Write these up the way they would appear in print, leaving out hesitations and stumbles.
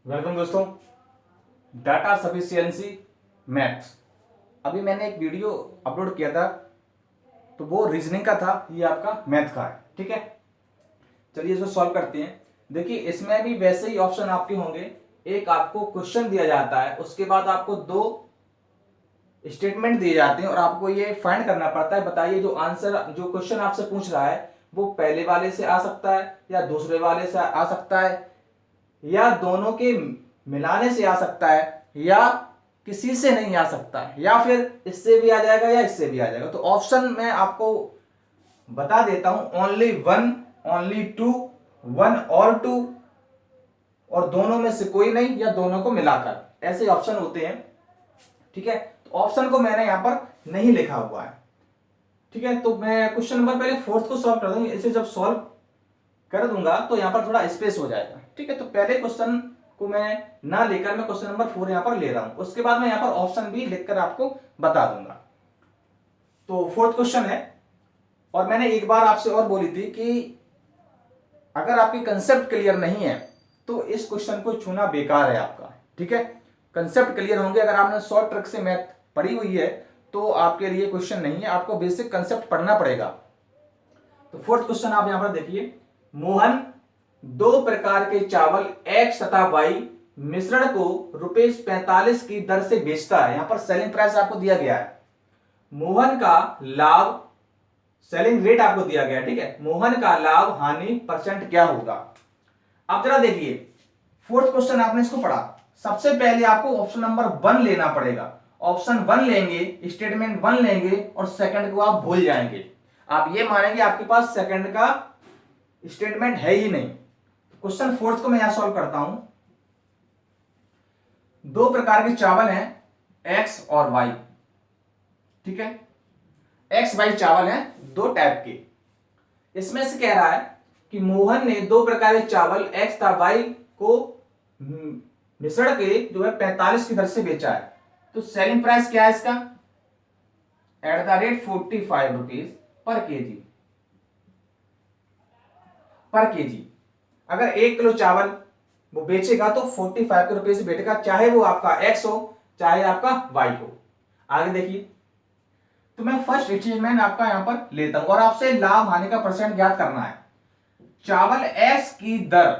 Welcome दोस्तों, data sufficiency maths. अभी मैंने एक वीडियो अपलोड किया था, तो वो रीजनिंग का था, ये आपका मैथ का है। ठीक है, चलिए इसको सॉल्व करते हैं। देखिए, इसमें भी वैसे ही ऑप्शन आपके होंगे। एक आपको क्वेश्चन दिया जाता है, उसके बाद आपको दो स्टेटमेंट दिए जाते हैं और आपको ये फाइंड करना पड़ता है। बताइए, जो आंसर, जो क्वेश्चन आपसे पूछ रहा है वो पहले वाले से आ सकता है या दूसरे वाले से आ सकता है या दोनों के मिलाने से आ सकता है या किसी से नहीं आ सकता है या फिर इससे भी आ जाएगा या इससे भी आ जाएगा। तो ऑप्शन मैं आपको बता देता हूं, only one, only two, one और टू, और दोनों में से कोई नहीं या दोनों को मिलाकर, ऐसे ऑप्शन होते हैं। ठीक है, तो ऑप्शन को मैंने यहां पर नहीं लिखा हुआ है। ठीक है, तो मैं क्वेश्चन नंबर पहले फोर्थ को सॉल्व कर दूंगा। इसे जब सॉल्व कर दूंगा तो यहां पर थोड़ा स्पेस हो जाएगा। ठीक है, तो पहले क्वेश्चन को मैं ना लेकर मैं क्वेश्चन नंबर 4 यहां पर ले रहा हूं, उसके बाद मैं यहां पर ऑप्शन भी लिखकर आपको बता दूंगा। तो फोर्थ क्वेश्चन है, और मैंने एक बार आपसे और बोली थी कि अगर आपकी कंसेप्ट क्लियर नहीं है तो इस क्वेश्चन को छूना बेकार है आपका। ठीक है, कंसेप्ट क्लियर होंगे, अगर आपने शॉर्ट ट्रिक से मैथ पढ़ी हुई है तो आपके लिए क्वेश्चन नहीं है, आपको बेसिक कंसेप्ट पढ़ना पड़ेगा। तो फोर्थ क्वेश्चन आप यहां पर देखिए, मोहन दो प्रकार के चावल एक्स तथा वाई मिश्रण को ₹45 की दर से बेचता है। यहां पर सेलिंग प्राइस आपको दिया गया है, मोहन का लाभ, सेलिंग रेट आपको दिया गया है। ठीक है, मोहन का लाभ हानि परसेंट क्या होगा। अब जरा देखिए, फोर्थ क्वेश्चन आपने इसको पढ़ा, सबसे पहले आपको ऑप्शन नंबर 1 लेना पड़ेगा। ऑप्शन 1 लेंगे, स्टेटमेंट 1 लेंगे और सेकंड को आप भूल जाएंगे। आप ये मानेंगे आपके पास सेकंड का स्टेटमेंट है ही नहीं। क्वेश्चन फोर्थ को मैं यहां सॉल्व करता हूं। दो प्रकार के चावल हैं, एक्स और वाई। ठीक है, एक्स वाई चावल हैं दो टाइप के। इसमें से कह रहा है कि मोहन ने दो प्रकार के चावल एक्स तथा वाई को मिश्रण के जो है 45 की दर से बेचा है। तो सेलिंग प्राइस क्या है इसका, ₹45 पर केजी, पर केजी। अगर 1 किलो चावल वो बेचेगा तो 45 रुपए से बेचेगा, चाहे वो आपका एक्स हो चाहे आपका वाई हो। आगे देखिए, तो मैं फर्स्ट स्टेटमेंट आपका यहां पर लेता हूं और आपसे लाभ हानि का परसेंट ज्ञात करना है। चावल एक्स की दर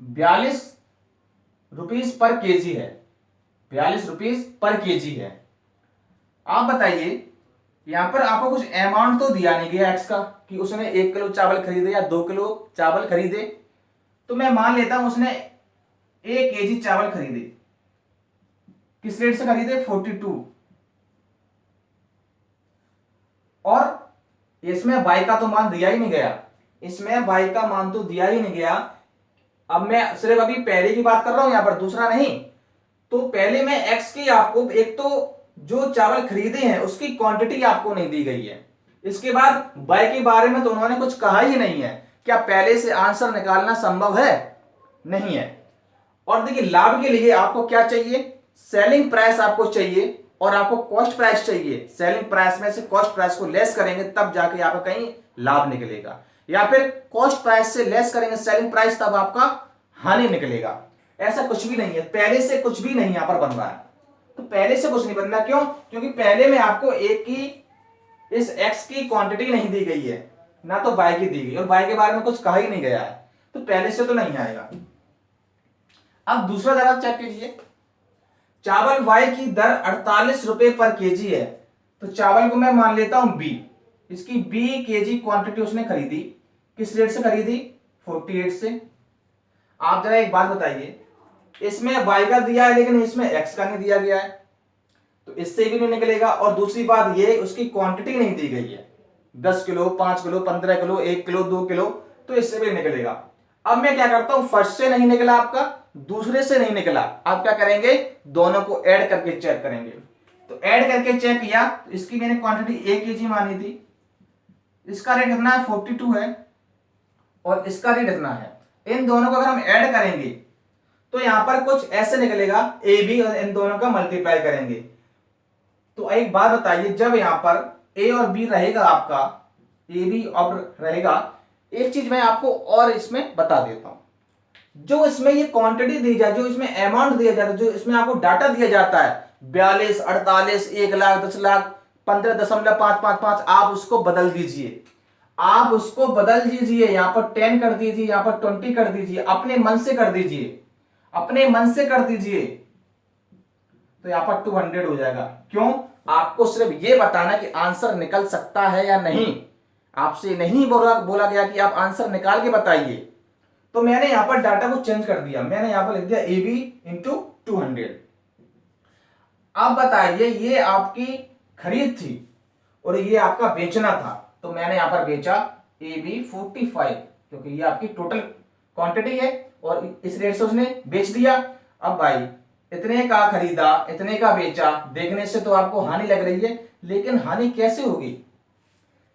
₹42 पर केजी है, ₹42 पर केजी है। आप बताइए, यहां पर आपको कुछ अमाउंट तो दिया नहीं गया एक्स का कि उसने 1 किलो चावल खरीदे या 2 किलो चावल खरीदे। तो मैं मान लेता हूं उसने 1 केजी चावल खरीदे, किस रेट से खरीदे, 42। और इसमें बाई का तो मान दिया ही नहीं गया, इसमें बाई का मान तो दिया ही नहीं गया। अब मैं सिर्फ अभी पहले की बात कर रहा हूं, यहां पर दूसरा नहीं। तो पहले में एक्स की आपको, एक तो जो चावल खरीदे हैं उसकी क्वांटिटी आपको नहीं दी गई है, इसके बाद बाई के बारे में तो उन्होंने कुछ कहा ही नहीं है। क्या पहले से आंसर निकालना संभव है, नहीं है। और देखिए, लाभ के लिए आपको क्या चाहिए, सेलिंग प्राइस आपको चाहिए और आपको कॉस्ट प्राइस चाहिए। सेलिंग प्राइस में से कॉस्ट प्राइस को लेस करेंगे तब जाके आपका कहीं लाभ निकलेगा, या फिर कॉस्ट प्राइस से लेस करेंगे सेलिंग प्राइस तब आपका हानि निकलेगा। ऐसा कुछ भी नहीं है, पहले से कुछ भी नहीं यहां पर बन रहा है। तो पहले से कुछ नहीं बन रहा, क्यों, क्योंकि पहले में आपको एक की, इस एक्स की क्वांटिटी नहीं दी गई है, ना तो वाई की दी गई, और वाई के बारे में कुछ कहा ही नहीं गया है, तो पहले से तो नहीं आएगा। अब दूसरा जरा चेक कीजिए, चावल वाई की दर ₹48 पर केजी है। तो चावल को मैं मान लेता हूं बी, इसकी बी केजी क्वांटिटी उसने खरीदी, किस रेट से खरीदी, 48 से। आप जरा एक बात बताइए, इसमें वाई का दिया है लेकिन इसमें एक्स का नहीं दिया गया है, तो इससे भी नहीं निकलेगा। और दूसरी बात, ये उसकी क्वांटिटी नहीं दी गई है, 10 kilo, 5 kilo, 15 kilo, 1 kilo, 2 kilo, तो इससे भी निकलेगा। अब मैं क्या करता हूं, फर्स्ट से नहीं निकला आपका, दूसरे से नहीं निकला, आप क्या करेंगे, दोनों को ऐड करके चेक करेंगे। तो ऐड करके चेक किया, इसकी मैंने क्वांटिटी 1 केजी मानी थी, इसका रेट इतना है 42 है और इसका रेट इतना है। इन दोनों को अगर हम ऐड करेंगे तो यहां पर कुछ ऐसे निकलेगा, ए बी, और इन दोनों का मल्टीप्लाई करेंगे। तो एक बात बताइए, जब यहां पर ए और बी रहेगा आपका, ए बी और रहेगा, एक चीज मैं आपको और इसमें बता देता हूं। जो इसमें ये क्वांटिटी दी जाए, जो इसमें अमाउंट दिया जाता है, जो इसमें आपको डाटा दिया जाता है 42, 48, 1 लाख, 10 लाख, 15.555, आप उसको बदल दीजिए। आप उसको बदल दीजिए, यहां पर 10 कर दीजिए, यहां पर 20 कर दीजिए, अपने मन से कर दीजिए, अपने मन से कर दीजिए, तो यहां पर 200 हो जाएगा। क्यों? आपको सिर्फ ये बताना कि आंसर निकल सकता है या नहीं। आपसे नहीं बोला गया कि आप आंसर निकाल के बताइए। तो मैंने यहां पर डाटा को चेंज कर दिया, मैंने यहां पर लिख दिया AB इंटू 200। अब बताइए, ये आपकी खरीद थी और ये आपका बेचना था, तो मैंने यहां पर बेचा AB 45, क्योंकि ये आपकी टोटल क्वांटिटी है और इस रेट से उसने बेच दिया। अब भाई इतने का खरीदा, इतने का बेचा, देखने से तो आपको हानि लग रही है, लेकिन हानि कैसे होगी?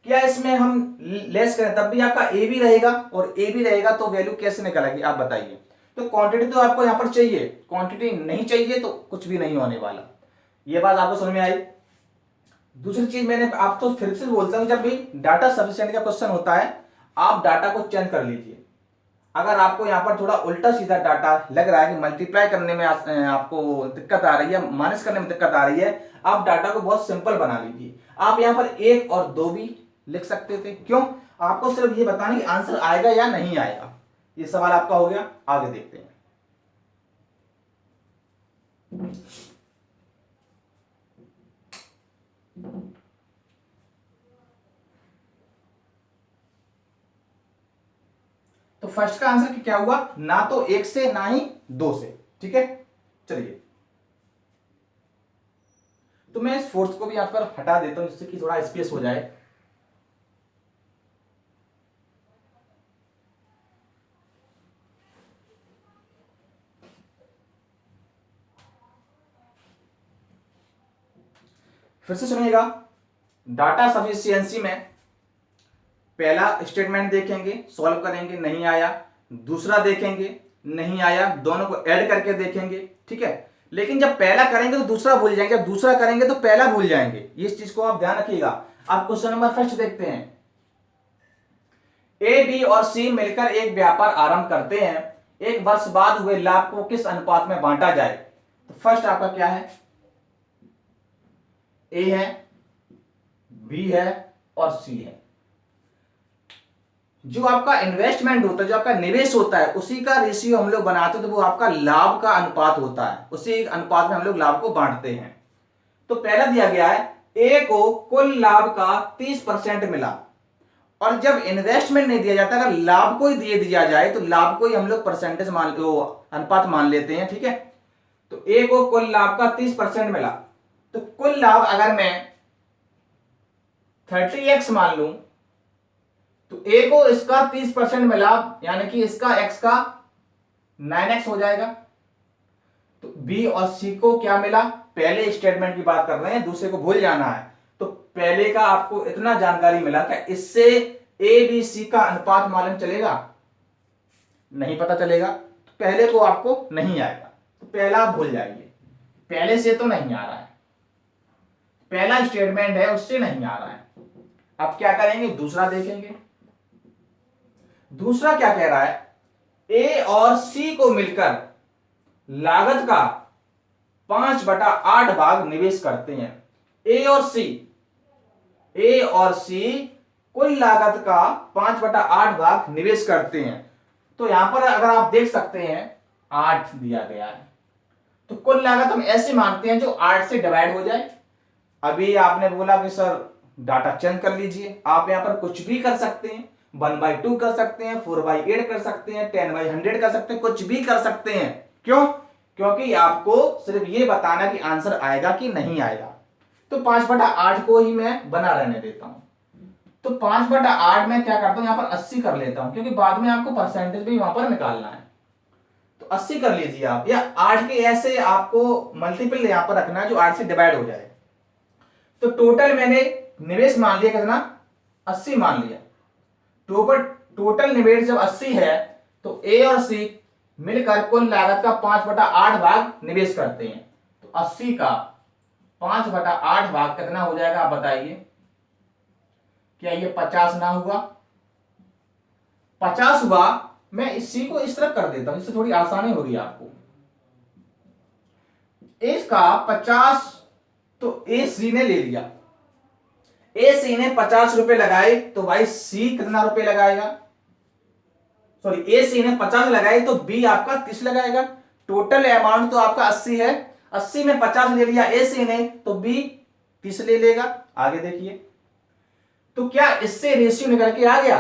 क्या इसमें हम लेस करें तब भी आपका ए भी रहेगा, और ए भी रहेगा तो वैल्यू कैसे निकलेगी आप बताइए? तो क्वांटिटी तो आपको यहां पर चाहिए, क्वांटिटी नहीं चाहिए तो कुछ भी नहीं होने वाला। ये बात आपको समझ में आई? दूसरी चीज मैंने आपको फिर से बोलता हूं, जब भी डाटा सफिशिएंट का क्वेश्चन होता है, आप डाटा को चेंज कर लीजिए। अगर आपको यहां पर थोड़ा उल्टा सीधा डाटा लग रहा है कि मल्टीप्लाई करने में आपको दिक्कत आ रही है, माइनस करने में दिक्कत आ रही है, आप डाटा को बहुत सिंपल बना लीजिए। आप यहां पर 1 और 2 भी लिख सकते थे। क्यों? आपको सिर्फ ये बताना कि आंसर आएगा या नहीं आएगा। ये सवाल आपका हो गया, आगे देखते हैं। तो फर्स्ट का आंसर क्या हुआ? ना तो 1 से ना ही 2 से। ठीक है, चलिए, तो मैं इस फोर्थ को भी यहां पर हटा देता हूं जिससे कि थोड़ा स्पेस हो जाए। फिर से सुनिएगा, डाटा सफिशिएंसी में पहला स्टेटमेंट देखेंगे, सॉल्व करेंगे, नहीं आया, दूसरा देखेंगे, नहीं आया, दोनों को ऐड करके देखेंगे। ठीक है, लेकिन जब पहला करेंगे तो दूसरा भूल जाएंगे, जब दूसरा करेंगे तो पहला भूल जाएंगे। इस चीज को आप ध्यान रखिएगा। आप क्वेश्चन नंबर फर्स्ट देखते हैं। ए, बी और सी मिलकर एक व्यापार आरंभ करते हैं। एक वर्ष बाद हुए लाभ को किस अनुपात में बांटा जाए? तो फर्स्ट आपका क्या है? ए है, बी है और सी है। जो आपका इन्वेस्टमेंट होता है, जो आपका निवेश होता है, उसी का रेशियो हम लोग बनाते हैं, तो वो आपका लाभ का अनुपात होता है, उसी अनुपात में हम लोग लाभ को बांटते हैं। तो पहला दिया गया है, ए को कुल लाभ का 30% मिला, और जब इन्वेस्टमेंट नहीं दिया जाता, अगर लाभ को ही दिया जाए तो लाभ को ही हम लोग परसेंटेज अनुपात मान लेते हैं। ठीक है, तो ए को कुल लाभ का 30% मिला, तो कुल लाभ अगर मैं 30x मान लूं, तो ए को इसका 30% मिला, यानी कि इसका x का 9x हो जाएगा। तो बी और सी को क्या मिला? पहले स्टेटमेंट की बात कर रहे हैं, दूसरे को भूल जाना है। तो पहले का आपको इतना जानकारी मिला कि इससे ए बी सी का अनुपात मालूम चलेगा? नहीं पता चलेगा, तो पहले को आपको नहीं आएगा, तो पहला आप भूल जाइए, पहले से तो नहीं आ रहा है, पहला स्टेटमेंट है उससे नहीं आ रहा है। अब क्या करेंगे? दूसरा देखेंगे। दूसरा क्या कह रहा है? ए और सी को मिलकर लागत का 5/8 भाग निवेश करते हैं। ए और सी कुल लागत का 5/8 भाग निवेश करते हैं। तो यहां पर अगर आप देख सकते हैं 8 दिया गया है, तो कुल लागत हम ऐसे मानते हैं जो 8 से डिवाइड हो जाए। अभी आपने बोला कि सर डाटा चेंज कर लीजिए, आप यहां पर कुछ भी कर सकते हैं, 1/2 कर सकते हैं, 4/8 कर सकते हैं, 10/100 कर सकते हैं, कुछ भी कर सकते हैं। क्यों? क्योंकि आपको सिर्फ ये बताना कि आंसर आएगा कि नहीं आएगा। तो 5/8 को ही मैं बना रहने देता हूं। तो 5/8 में क्या करता हूं, यहां पर 80 कर लेता हूं, क्योंकि बाद में आपको परसेंटेज भी वहां पर निकालना है। तो 80 कर लीजिए आप, या 8 के ऐसे आपको मल्टीपल यहां पर रखना है जो 8 से डिवाइड हो जाए। तो टोटल मैंने निवेश मान लिया कितना? 80 मान लिया। टोटल निवेश जब 80 है, तो ए और सी मिलकर कुल लागत का 5/8 भाग निवेश करते हैं। तो 80 का 5/8 भाग कितना हो जाएगा आप बताइए? क्या ये 50 ना हुआ? 50 हुआ, मैं इस सी को इस तरफ कर देता हूं, इससे थोड़ी आसानी होगी आपको। इसका 50, तो ए सी ने ले लिया, ए सी ने 50 रुपए लगाए, तो भाई सी कितना रुपए लगाएगा, सॉरी ए सी ने 50 लगाए तो बी आपका 30 लगाएगा। टोटल अमाउंट तो आपका 80 है, 80 में 50 ले लिया ए सी ने, तो बी 30 ले लेगा। आगे देखिए, तो क्या इससे रेशियो निकल के आ गया?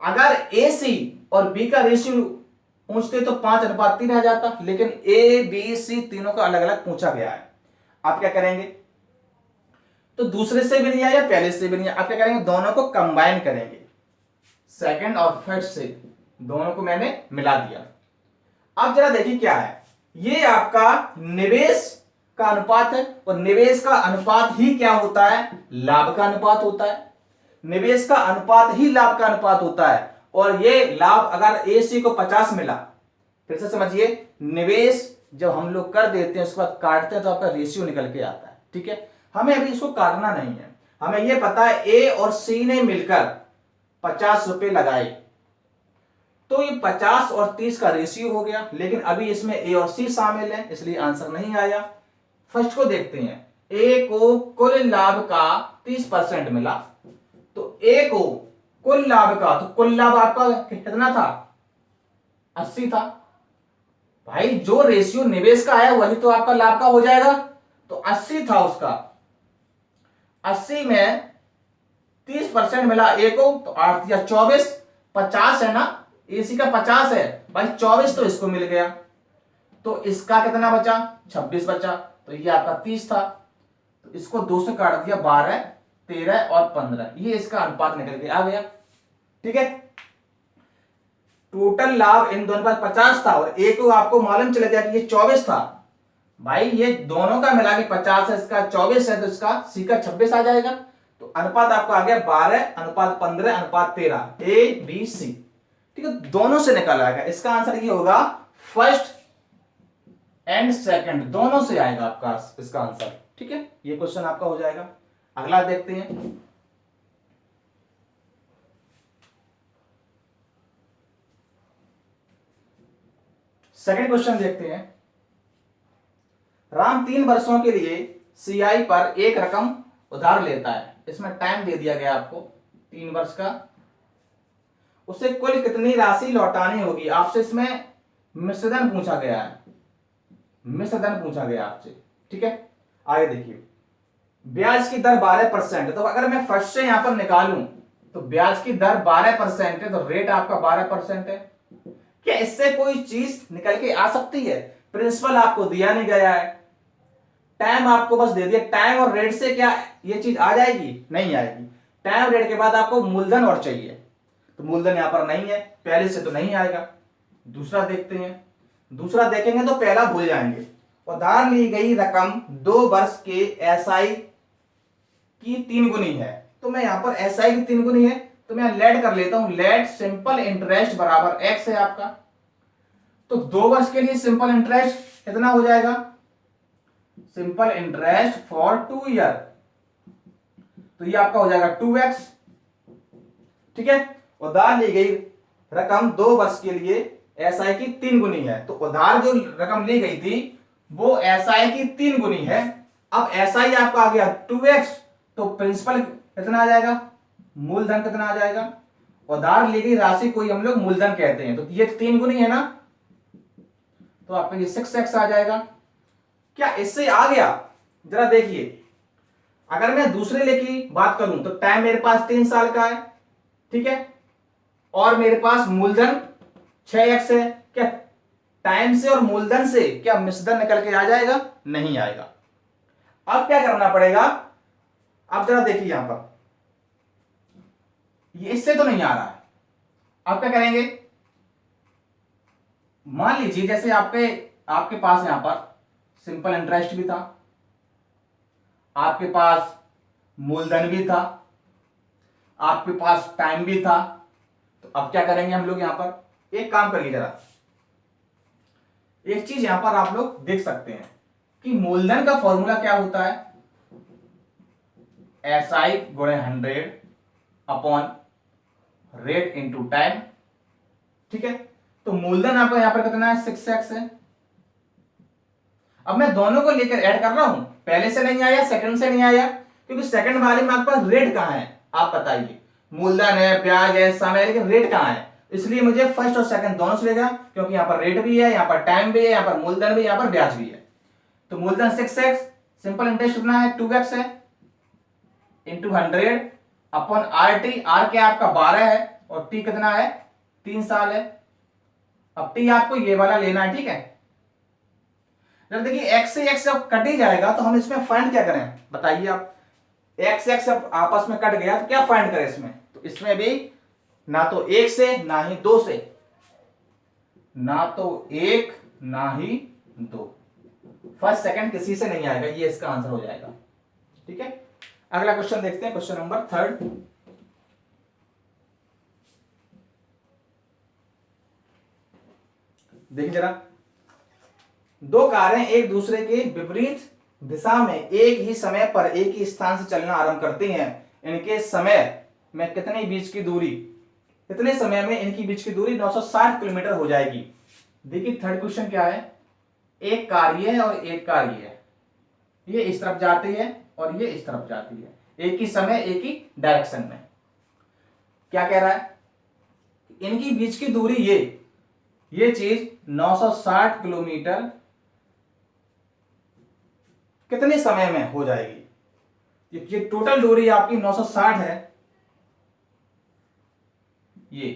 अगर ए सी और बी का रेशियो पूछते तो 5:3 आ जाता, लेकिन ए बी सी तीनों का अलग अलग पूछा गया है। आप क्या करेंगे, तो दूसरे से भी नहीं आया, पहले से भी नहीं आया, आप क्या करेंगे, दोनों को कंबाइन करेंगे, सेकंड और फर्स्ट से दोनों को मैंने मिला दिया। अब जरा देखिए क्या है, ये आपका निवेश का अनुपात है, और निवेश का अनुपात ही क्या होता है, लाभ का अनुपात होता है। निवेश का अनुपात ही लाभ का अनुपात होता है, और ये लाभ अगर ए सी को 50 मिला, फिर से समझिए, निवेश जब हम लोग कर देते हैं उसके बाद काटते हैं तो आपका रेशियो निकल के आता है, ठीक है। हमें अभी इसको काटना नहीं है, हमें यह पता है ए और सी ने मिलकर 50 रुपए लगाए, तो ये 50 और 30 का रेशियो हो गया, लेकिन अभी इसमें ए और सी शामिल है इसलिए आंसर नहीं आया। फर्स्ट को देखते हैं, ए को कुल लाभ का 30% मिला, तो ए को कुल लाभ का, तो कुल लाभ आपका कितना था, 80 था। भाई जो रेशियो निवेश का आया वही तो आपका लाभ का हो जाएगा, तो 80 था उसका, 80 में 30% मिला ए को, तो 8 या 24, 50 है ना, एसी का 50 है भाई, 24 तो इसको मिल गया, तो इसका कितना बचा, 26 बचा, तो ये आपका 30 था, तो इसको 2 से काट दिया, 12, 13 और 15, ये इसका अनुपात निकल के आ गया, ठीक है। टोटल लाभ इन दोनों पर 50 था, और ए को आपको मालूम चला गया कि ये 24 था, भाई ये दोनों का मिला के 50 है, इसका 24 है, तो इसका सी का 26 आ जाएगा, तो अनुपात आपका आ गया 12:15:13, ए बी सी, ठीक है, दोनों से निकल आएगा। इसका आंसर ये होगा फर्स्ट एंड सेकंड दोनों से आएगा आपका इसका आंसर, ठीक है, ये क्वेश्चन आपका हो जाएगा। अगला देखते हैं, सेकंड क्वेश्चन देखते हैं। राम 3 वर्षों के लिए सीआई पर एक रकम उधार लेता है, इसमें टाइम दे दिया गया आपको 3 वर्ष का, उसे कुल कितनी राशि लौटानी होगी, आपसे इसमें मिश्रधन पूछा गया है, मिश्रधन पूछा गया आपसे, ठीक है। आगे देखिए, ब्याज की दर 12%, तो अगर मैं फर्स्ट से यहां पर निकालूं तो ब्याज की दर 12% है, तो रेट आपका 12% है। क्या इससे कोई चीज निकल के आ सकती है, प्रिंसिपल आपको दिया नहीं गया है, टाइम आपको बस दे दिया, टाइम और रेट से क्या ये चीज आ जाएगी, नहीं आएगी। टाइम रेट के बाद आपको मूलधन और चाहिए, तो मूलधन यहां पर नहीं है, पहले से तो नहीं आएगा। दूसरा देखते हैं, दूसरा देखेंगे तो पहला भूल जाएंगे। उधार ली गई रकम 2 वर्ष के एसआई की 3 गुनी है, तो मैं यहां पर एसआई की 3 गुनी है, तो मैं लेट कर लेता हूं, लेट सिंपल इंटरेस्ट बराबर एक्स है आपका, तो 2 वर्ष के लिए सिंपल इंटरेस्ट कितना हो जाएगा, सिंपल इंटरेस्ट फॉर 2 ईयर, तो ये आपका हो जाएगा 2x, ठीक है। उधार ली गई रकम 2 वर्ष के लिए एसआई की 3 गुनी है, तो उधार जो रकम ली गई थी वो एसआई की 3 गुनी है। अब एसआई आपका आ गया 2x, तो प्रिंसिपल कितना आ जाएगा, मूलधन कितना आ जाएगा, उधार ली गई राशि को हम लोग मूलधन कहते हैं, तो ये 3 गुनी है ना, तो आपका ये 6x आ जाएगा। क्या इससे आ गया, जरा देखिए, अगर मैं दूसरे ले की बात करूं तो टाइम मेरे पास 3 साल का है, ठीक है, और मेरे पास मूलधन 6x है, क्या टाइम से और मूलधन से क्या मिश्रधन निकल के आ जाएगा, नहीं आएगा। अब क्या करना पड़ेगा, अब जरा देखिए यहां पर, ये इससे तो नहीं आ रहा है, आप क्या करेंगे, मान लीजिए जैसे आपके पास यहां पर सिंपल इंटरेस्ट भी था, आपके पास मूलधन भी था, आपके पास टाइम भी था, तो अब क्या करेंगे हम लोग, यहां पर एक काम करिए, जरा एक चीज यहां पर आप लोग देख सकते हैं कि मूलधन का फॉर्मूला क्या होता है, SI गुणे 100 अपॉन रेट इंटू टाइम, ठीक है। तो मूलधन आपका यहाँ पर कितना है 6x है। अब मैं दोनों को लेकर ऐड कर रहा हूं, पहले से नहीं आया सेकंड से नहीं आया, क्योंकि सेकंड वाले में आपके पास रेट कहां है आप बताइए, मूलधन है ब्याज है समय है, लेकिन रेट कहां है, इसलिए मुझे फर्स्ट और सेकंड दोनों से लेगा, क्योंकि यहाँ पर रेट भी है, यहाँ पर टाइम भी है, यहाँ पर मूलधन भी, यहाँ पर ब्याज भी है। तो मूलधन 6x, सिंपल इंटरेस्ट कितना है 2x है, into 100 upon R T, R क्या आपका 12 है और टी कितना है 3 साल है। अब टी आपको ये वाला लेना है, ठीक है। जब देखिए x से x जब कट ही जाएगा तो हम इसमें फाइंड क्या करें बताइए आप, x x जब आपस में कट गया तो क्या फाइंड करें इसमें, तो इसमें भी ना तो 1 से ना ही 2 से, ना तो 1 ना ही 2, फर्स्ट सेकंड किसी से नहीं आएगा, ये इसका आंसर हो जाएगा, ठीक है। अगला क्वेश्चन देखते हैं, क्वेश्चन नंबर 3। देखिए जरा, दो कारें एक दूसरे के विपरीत दिशा में एक ही समय पर एक ही स्थान से चलना आरंभ करती हैं, इनके समय में कितने बीच की दूरी, कितने समय में इनकी बीच की दूरी 960 किलोमीटर हो जाएगी। देखिए थर्ड क्वेश्चन क्या है, एक कार ये है और एक कार ये है, ये इस तरफ जाती है और ये इस तरफ जाती है, एक ही समय एक ही डायरेक्शन में। क्या कह रहा है, इनकी बीच की दूरी ये चीज 960 किलोमीटर कितने समय में हो जाएगी। ये टोटल दूरी आपकी 960 है, ये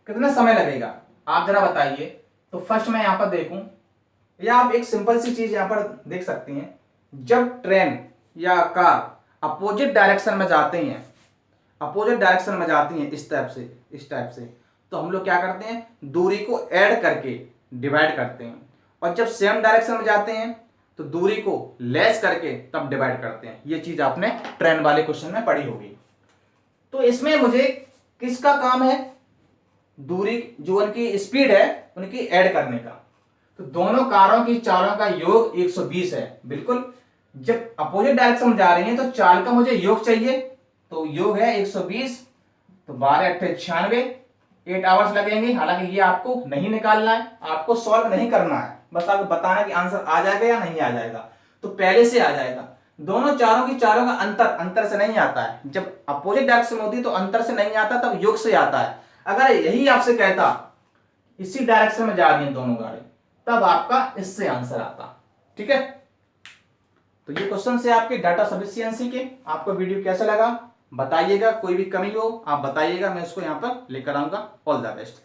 कितना समय लगेगा आप जरा बताइए। तो फर्स्ट मैं यहां पर देखूं, या आप एक सिंपल सी चीज यहां पर देख सकती हैं, जब ट्रेन या कार अपोजिट डायरेक्शन में जाते हैं, अपोजिट डायरेक्शन में जाती हैं इस टाइप से, तो हम लोग क्या करते हैं, दूरी को ऐड करके डिवाइड करते हैं, और जब सेम डायरेक्शन में जाते हैं तो दूरी को लेस करके तब डिवाइड करते हैं। ये चीज आपने ट्रेन वाले क्वेश्चन में पढ़ी होगी। तो इसमें मुझे किसका काम है, दूरी जो उनकी स्पीड है उनकी ऐड करने का। तो दोनों कारों की चालों का योग 120 है, बिल्कुल। जब अपोजिट डायरेक्शन में जा रही है तो चाल का मुझे योग चाहिए, तो योग है 120, तो 12 8 96, 8 आवर्स लगेंगे। हालांकि ये आपको नहीं निकालना है, आपको सॉल्व नहीं करना है, बस आपको बताना कि आंसर आ जाएगा या नहीं आ जाएगा। तो पहले से आ जाएगा, दोनों चारों का अंतर से नहीं आता है, जब अपोजिट डायरेक्शन होती है तो अंतर से नहीं आता, तब योग से आता है। अगर यही आपसे कहता इसी डायरेक्शन में जा रही है दोनों गाड़ी, तब आपका इससे आंसर आता, ठीक है। तो ये क्वेश्चन से आपके डाटा सफिशिएंसी के। आपको वीडियो कैसा लगा बताइएगा, कोई भी कमी हो आप बताइएगा, मैं इसको यहाँ पर लेकर आऊंगा। All the best.